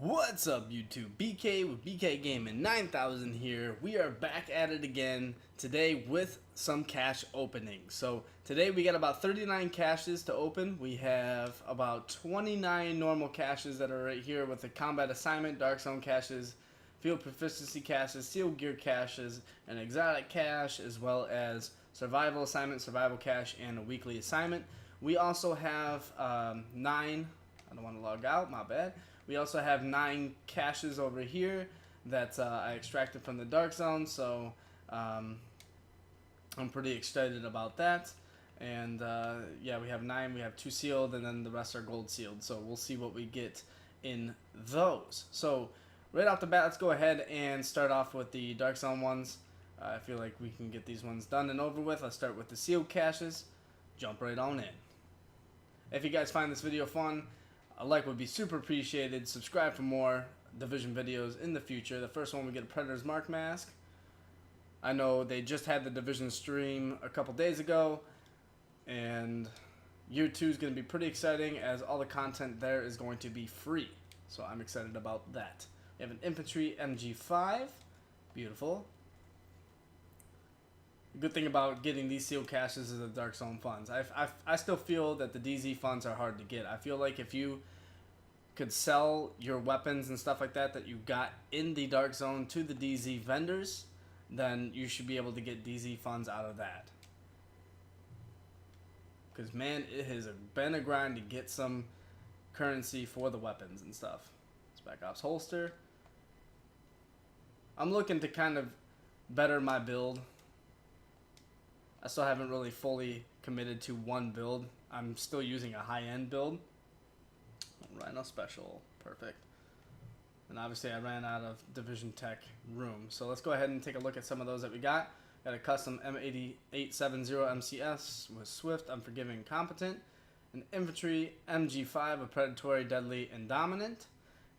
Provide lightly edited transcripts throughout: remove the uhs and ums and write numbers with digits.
What's up YouTube? BK with BK Gaming 9000 here. We are back at it again today with some cache openings. So today we got about 39 caches to open. We have about 29 normal caches that are right here with the combat assignment, dark zone caches, field proficiency caches, sealed gear caches, an exotic cache, as well as survival assignment, survival cache, and a weekly assignment. We also have 9, I don't want to log out, my bad. We also have 9 caches over here that I extracted from the dark zone, so I'm pretty excited about that. And yeah, we have 9, we have 2 sealed, and then the rest are gold sealed, so we'll see what we get in those. So right off the bat, let's go ahead and start off with the dark zone ones. I feel like we can get these ones done and over with. Let's start with the sealed caches, jump right on in. If you guys find this video fun, a like would be super appreciated. Subscribe for more Division videos in the future. The first one, we get a Predator's Mark mask. I know they just had the Division stream a couple days ago, and year 2 is going to be pretty exciting as all the content there is going to be free. So I'm excited about that. We have an Infantry MG5. Beautiful. The good thing about getting these sealed caches is the Dark Zone funds. I still feel that the DZ funds are hard to get. I feel like if you could sell your weapons and stuff like that you got in the Dark Zone to the DZ vendors, then you should be able to get DZ funds out of that. Because, man, it has been a grind to get some currency for the weapons and stuff. Spec Ops holster. I'm looking to kind of better my build. I still haven't really fully committed to one build. I'm still using a high-end build. Rhino Special, perfect. And obviously I ran out of Division Tech room. So let's go ahead and take a look at some of those that we got. Got a custom M8870 MCS with Swift, Unforgiving, Competent. An Infantry MG5 with Predatory, Deadly, and Dominant.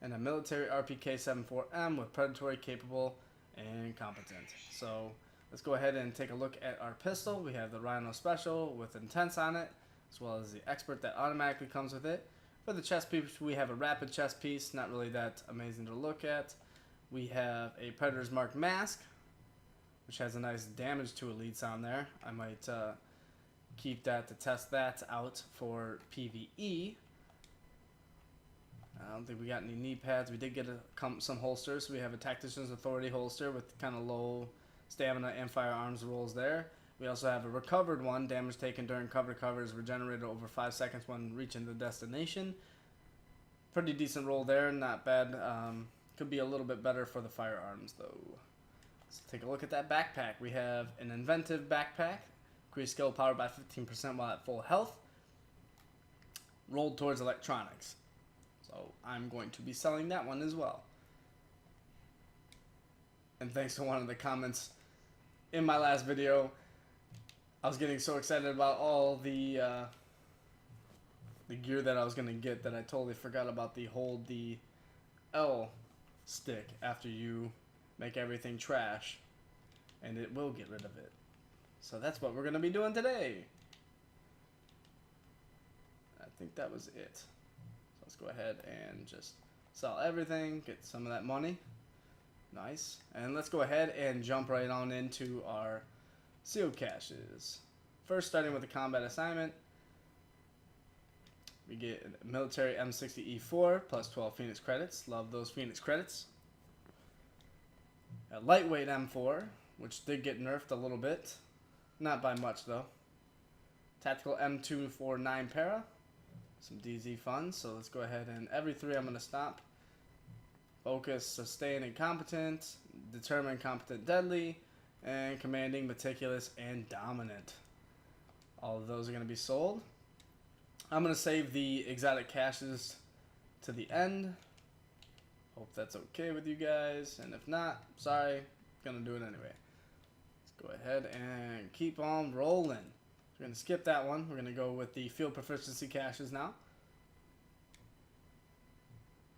And a Military RPK-74M with Predatory, Capable, and Competent. So let's go ahead and take a look at our pistol. We have the Rhino Special with Intense on it, as well as the Expert that automatically comes with it. For the chest piece, we have a rapid chest piece, not really that amazing to look at. We have a Predator's Mark mask, which has a nice damage to elites on there. I might keep that to test that out for PvE. I don't think we got any knee pads. We did get some holsters. We have a Tactician's Authority holster with kind of low stamina and firearms rolls there. We also have a recovered one. Damage taken during cover is regenerated over 5 seconds when reaching the destination. Pretty decent roll there, not bad. Could be a little bit better for the firearms though. Let's take a look at that backpack. We have an inventive backpack. Increase skill power by 15% while at full health. Rolled towards electronics. So I'm going to be selling that one as well. And thanks to one of the comments in my last video, I was getting so excited about all the gear that I was going to get that I totally forgot about the hold the L stick after you make everything trash, and it will get rid of it. So that's what we're going to be doing today. I think that was it. So let's go ahead and just sell everything, get some of that money. Nice. And let's go ahead and jump right on into our sealed caches. First, starting with the combat assignment, we get a military M60E4 plus 12 Phoenix credits. Love those Phoenix credits. A lightweight M4, which did get nerfed a little bit. Not by much, though. Tactical M249 para. Some DZ funds. So let's go ahead and every 3 I'm going to stop. Focus, Sustain, and Competent. Determine, Competent, Deadly. And Commanding, Meticulous, and Dominant. All of those are going to be sold. I'm going to save the exotic caches to the end. Hope that's okay with you guys. And if not, sorry. Going to do it anyway. Let's go ahead and keep on rolling. We're going to skip that one. We're going to go with the field proficiency caches now.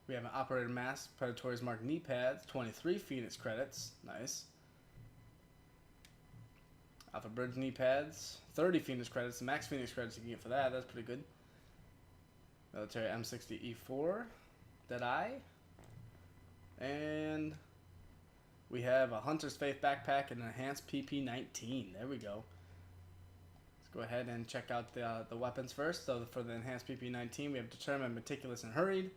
We have an Operator Mask, Predator's Mark knee pads, 23 Phoenix credits. Nice. Alpha Bridge knee pads, 30 Phoenix credits. The max Phoenix credits you can get for that. That's pretty good. Military M60E4. Deadeye. And we have a Hunter's Faith backpack and an enhanced PP19. There we go. Let's go ahead and check out the weapons first. So for the enhanced PP19, we have Determined, Meticulous, and Hurried.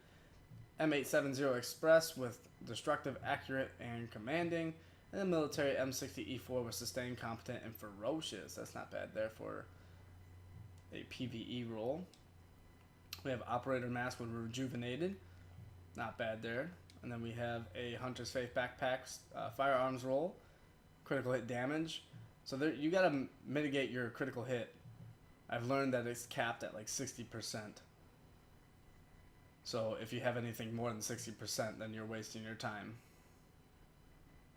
M870 Express with Destructive, Accurate, and Commanding. And the military M60E4 with Sustained, Competent, and Ferocious. That's not bad there for a PvE role. We have Operator Mask with Rejuvenated. Not bad there. And then we have a Hunter's Faith backpack, firearms roll, critical hit damage. So there, you gotta mitigate your critical hit. I've learned that it's capped at like 60%. So if you have anything more than 60%, then you're wasting your time.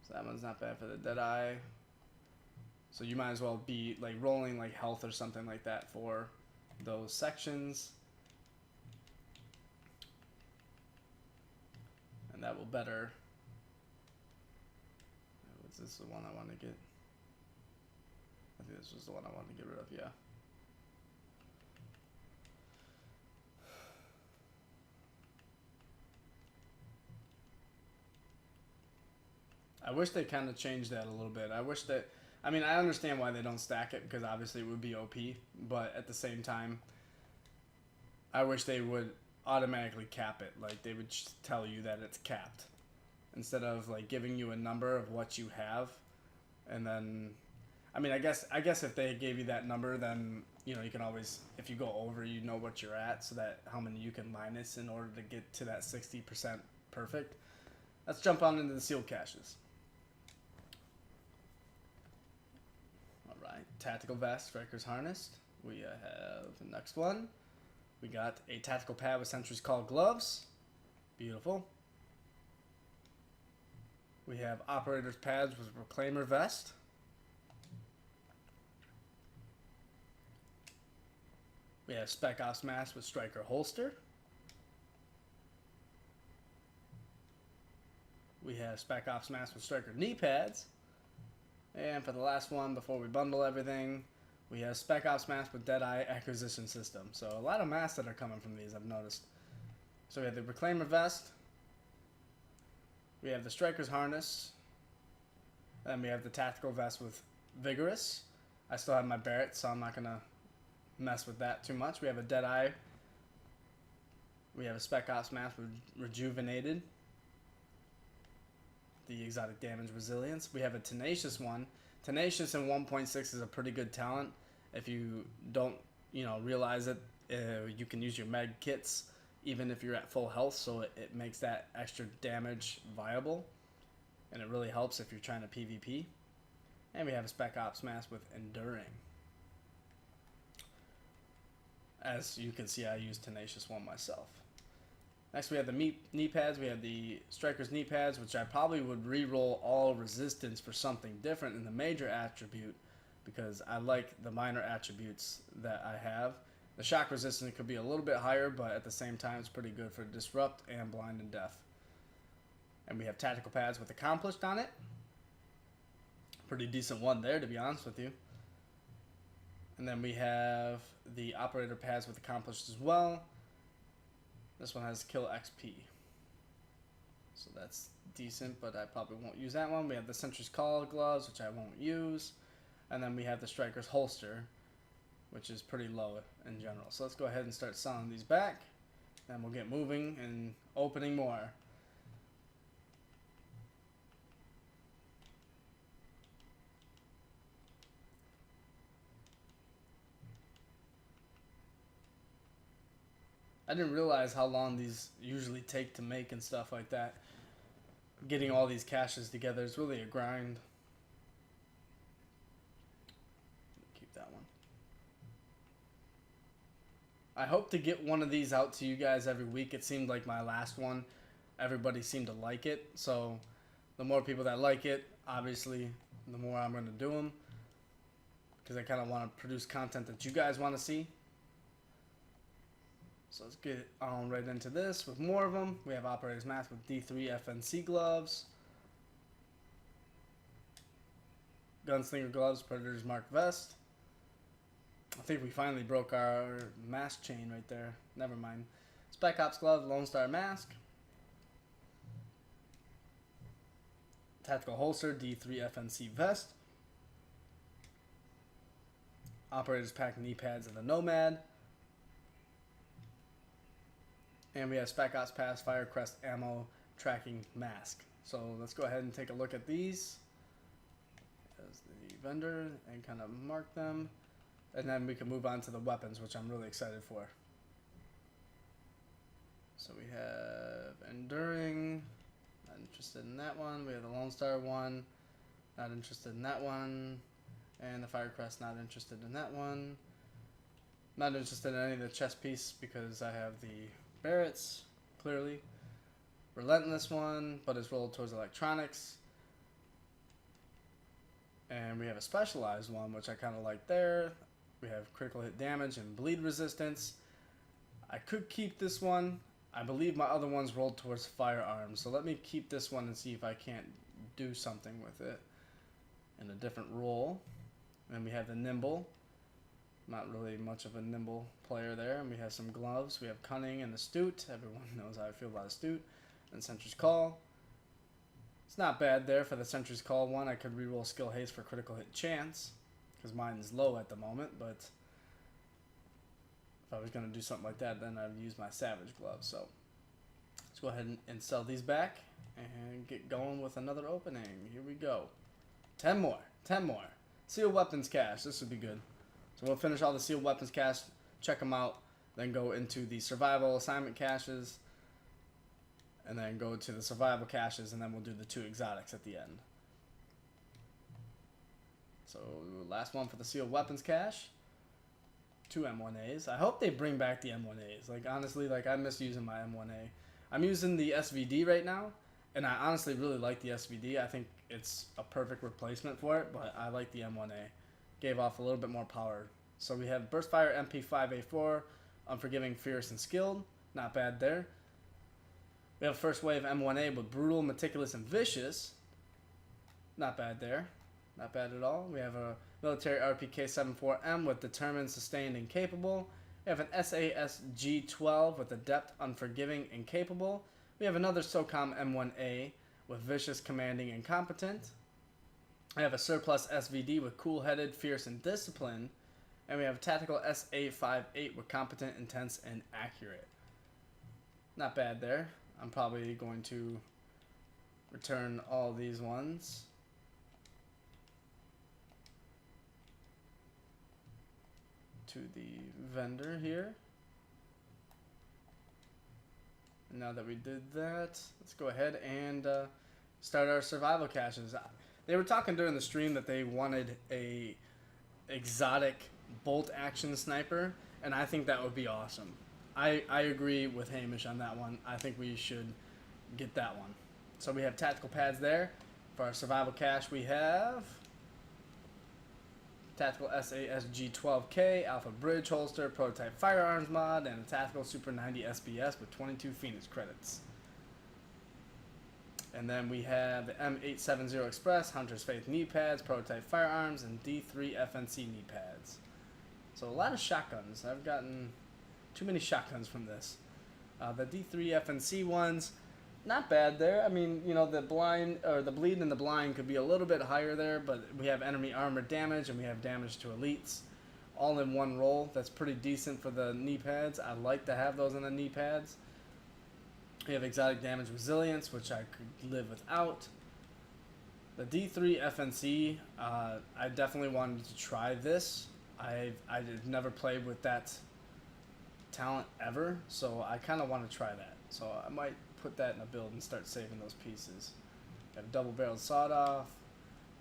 So that one's not bad for the Deadeye. So you might as well be like rolling like health or something like that for those sections. And that will better. Was this the one I want to get? I think this was the one I wanted to get rid of, yeah. I wish they kind of changed that a little bit. I wish that, I mean, I understand why they don't stack it because obviously it would be OP, but at the same time, I wish they would automatically cap it. Like they would just tell you that it's capped instead of like giving you a number of what you have, and then, I mean, I guess if they gave you that number, then you know you can always, if you go over, you know what you're at, so that how many you can minus in order to get to that 60% perfect. Let's jump on into the sealed caches. Alright, Tactical Vest, Striker's Harnessed. We have the next one. We got a Tactical Pad with Sentry's Call gloves. Beautiful. We have Operator's Pads with Reclaimer Vest. We have Spec Ops Mask with Striker Holster. We have Spec Ops Mask with Striker Knee Pads. And for the last one, before we bundle everything, we have Spec Ops Mask with Deadeye Acquisition System. So a lot of masks that are coming from these, I've noticed. So we have the Reclaimer Vest. We have the Striker's Harness. And we have the Tactical Vest with Vigorous. I still have my Barrett, so I'm not going to mess with that too much. We have a Deadeye. We have a Spec Ops Mask with Rejuvenated. The Exotic Damage Resilience. We have a Tenacious one. Tenacious in 1.6 is a pretty good talent. If you don't, realize it, you can use your med kits even if you're at full health, so it makes that extra damage viable, and it really helps if you're trying to PvP. And we have a Spec Ops Mask with Enduring. As you can see, I use Tenacious one myself. Next, we have the knee pads. We have the Striker's knee pads, which I probably would re-roll all resistance for something different in the major attribute, because I like the minor attributes that I have. The shock resistance could be a little bit higher, but at the same time, it's pretty good for Disrupt and Blind and Deaf. And we have tactical pads with Accomplished on it. Pretty decent one there, to be honest with you. And then we have the operator pads with Accomplished as well. This one has Kill XP. So that's decent, but I probably won't use that one. We have the Sentry's Call gloves, which I won't use. And then we have the Striker's Holster, which is pretty low in general. So let's go ahead and start selling these back. And we'll get moving and opening more. I didn't realize how long these usually take to make and stuff like that. Getting all these caches together is really a grind. Keep that one. I hope to get one of these out to you guys every week. It seemed like my last one, everybody seemed to like it. So the more people that like it, obviously, the more I'm going to do them. Because I kind of want to produce content that you guys want to see. So let's get on right into this with more of them. We have Operator's Mask with D3 FNC gloves. Gunslinger gloves, Predator's Mark vest. I think we finally broke our mask chain right there. Never mind. Spec Ops glove, Lone Star mask. Tactical holster, D3 FNC vest. Operator's pack knee pads and the Nomad. And we have Spec Ops Pass Firecrest ammo tracking mask. So let's go ahead and take a look at these as the vendor and kind of mark them. And then we can move on to the weapons, which I'm really excited for. So we have Enduring, not interested in that one. We have the Lone Star one, not interested in that one. And the Firecrest, not interested in that one. Not interested in any of the chest piece because I have the Barrett's, clearly. Relentless one, but it's rolled towards electronics. And we have a specialized one, which I kind of like there. We have critical hit damage and bleed resistance. I could keep this one. I believe my other one's rolled towards firearms. So let me keep this one and see if I can't do something with it in a different role. And we have the nimble. Not really much of a nimble player there. And we have some gloves. We have cunning and astute. Everyone knows how I feel about astute. And sentry's call. It's not bad there for the sentry's call one. I could reroll skill haste for critical hit chance because mine is low at the moment. But if I was going to do something like that, then I'd use my savage gloves. So let's go ahead and sell these back and get going with another opening. Here we go. 10 more. 10 more. Sealed weapons cache. This would be good. So we'll finish all the sealed weapons cache, check them out, then go into the survival assignment caches, and then go to the survival caches, and then we'll do the 2 exotics at the end. So last one for the sealed weapons cache. 2 M1As. I hope they bring back the M1As. Like honestly, like I miss using my M1A. I'm using the SVD right now, and I honestly really like the SVD. I think it's a perfect replacement for it, but I like the M1A. Gave off a little bit more power. So we have Burstfire MP5A4, Unforgiving, Fierce, and Skilled. Not bad there. We have First Wave M1A with Brutal, Meticulous, and Vicious. Not bad there. Not bad at all. We have a Military RPK-74M with Determined, Sustained, and Capable. We have an SASG-12 with Adept, Unforgiving, and Capable. We have another SOCOM M1A with Vicious, Commanding, and Competent. I have a Surplus SVD with Cool-Headed, Fierce, and Discipline. And we have a Tactical SA58 with Competent, Intense, and Accurate. Not bad there. I'm probably going to return all these ones. To the vendor here. And now that we did that, let's go ahead and start our survival caches. They were talking during the stream that they wanted a exotic bolt action sniper, and I think that would be awesome. I agree with Hamish on that one. I think we should get that one. So we have tactical pads there. For our survival cache, we have Tactical SASG-12K, Alpha Bridge Holster, Prototype Firearms Mod, and a Tactical Super 90 SBS with 22 Phoenix credits. And then we have the M870 Express, Hunter's Faith knee pads, Prototype Firearms, and D3 FNC knee pads. So a lot of shotguns. I've gotten too many shotguns from this. The D3 FNC ones, not bad there. I mean, you know, the blind or the bleed and the blind could be a little bit higher there, but we have enemy armor damage and we have damage to elites all in one roll. That's pretty decent for the knee pads. I like to have those on the knee pads. We have exotic damage resilience, which I could live without. The D3 FNC, I definitely wanted to try this. I've never played with that talent ever, so I kind of want to try that. So I might put that in a build and start saving those pieces. We have double-barreled sawed-off.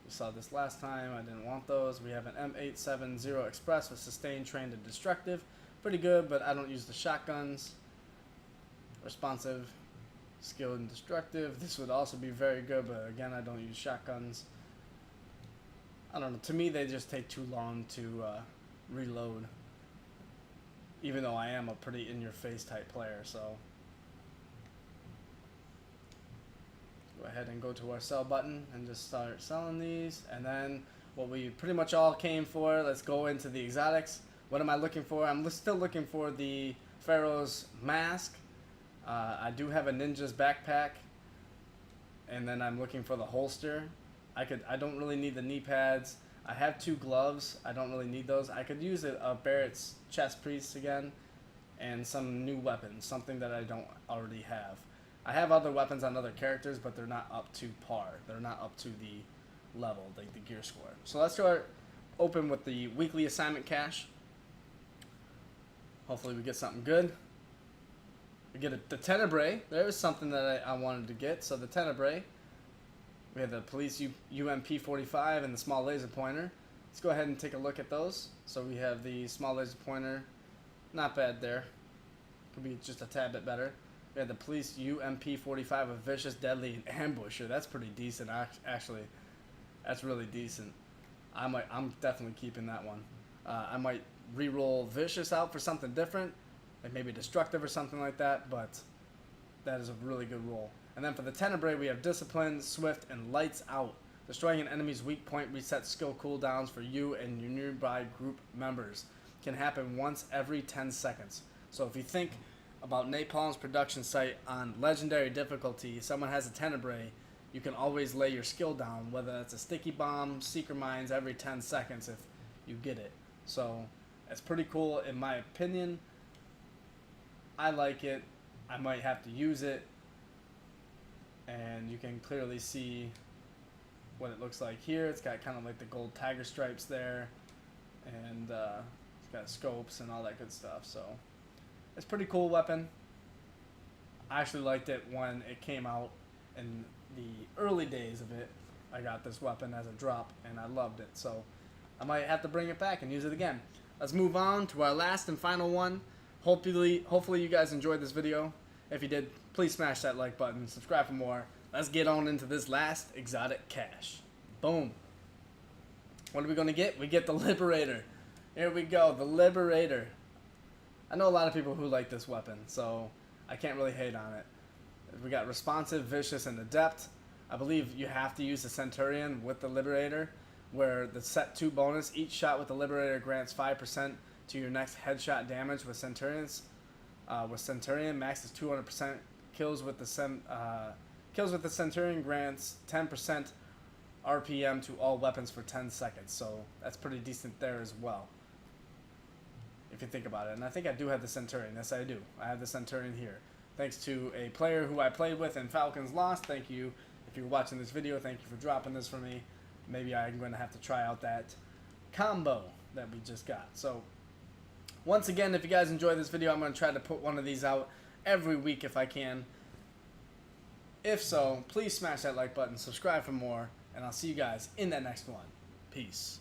We saw this last time. I didn't want those. We have an M870 Express with sustained, trained, and destructive. Pretty good, but I don't use the shotguns. Responsive, skilled, and destructive. This would also be very good, but again, I don't use shotguns. I don't know. To me, they just take too long to reload. Even though I am a pretty in-your-face type player, so go ahead and go to our sell button and just start selling these. And then what we pretty much all came for, let's go into the exotics. What am I looking for? I'm still looking for the Pharaoh's mask. I do have a ninja's backpack, and then I'm looking for the holster. I don't really need the knee pads. I have 2 gloves. I don't really need those. I could use a Barrett's chest piece again, and some new weapons, something that I don't already have. I have other weapons on other characters, but they're not up to par. They're not up to the level, like the gear score. So let's start open with the weekly assignment cache. Hopefully we get something good. We get the Tenebrae. There was something that I wanted to get. So the Tenebrae. We have the police UMP-45 and the small laser pointer. Let's go ahead and take a look at those. So we have the small laser pointer. Not bad there. Could be just a tad bit better. We have the police UMP-45 with vicious, deadly, and ambusher. That's pretty decent, actually. That's really decent. I'm definitely keeping that one. I might re-roll vicious out for something different, like maybe destructive or something like that. But that is a really good roll. And then for the Tenebrae, we have discipline, swift, and lights out. Destroying an enemy's weak point resets skill cooldowns for you and your nearby group members. Can happen once every 10 seconds. So if you think about Napalm's production site on legendary difficulty, someone has a Tenebrae, you can always lay your skill down, whether that's a sticky bomb, seeker mines, every 10 seconds if you get it. So it's pretty cool in my opinion. I like it. I might have to use it. And you can clearly see what it looks like here. It's got kind of like the gold tiger stripes there. And it's got scopes and all that good stuff. So it's a pretty cool weapon. I actually liked it when it came out in the early days of it. I got this weapon as a drop and I loved it. So I might have to bring it back and use it again. Let's move on to our last and final one. Hopefully you guys enjoyed this video. If you did, please smash that like button, subscribe for more. Let's get on into this last exotic cache. Boom. What are we going to get? We get the Liberator. Here we go, the Liberator. I know a lot of people who like this weapon, so I can't really hate on it. We got responsive, vicious, and adept. I believe you have to use the Centurion with the Liberator, where the set 2 bonus, each shot with the Liberator grants 5% to your next headshot damage with Centurions. With Centurion, max is 200%. Kills with the Centurion grants 10% RPM to all weapons for 10 seconds. So that's pretty decent there as well, if you think about it. And I think I do have the Centurion. Yes, I do. I have the Centurion here. Thanks to a player who I played with in Falcons Lost. Thank you. If you're watching this video, thank you for dropping this for me. Maybe I'm going to have to try out that combo that we just got. So once again, if you guys enjoyed this video, I'm going to try to put one of these out every week if I can. If so, please smash that like button, subscribe for more, and I'll see you guys in that next one. Peace.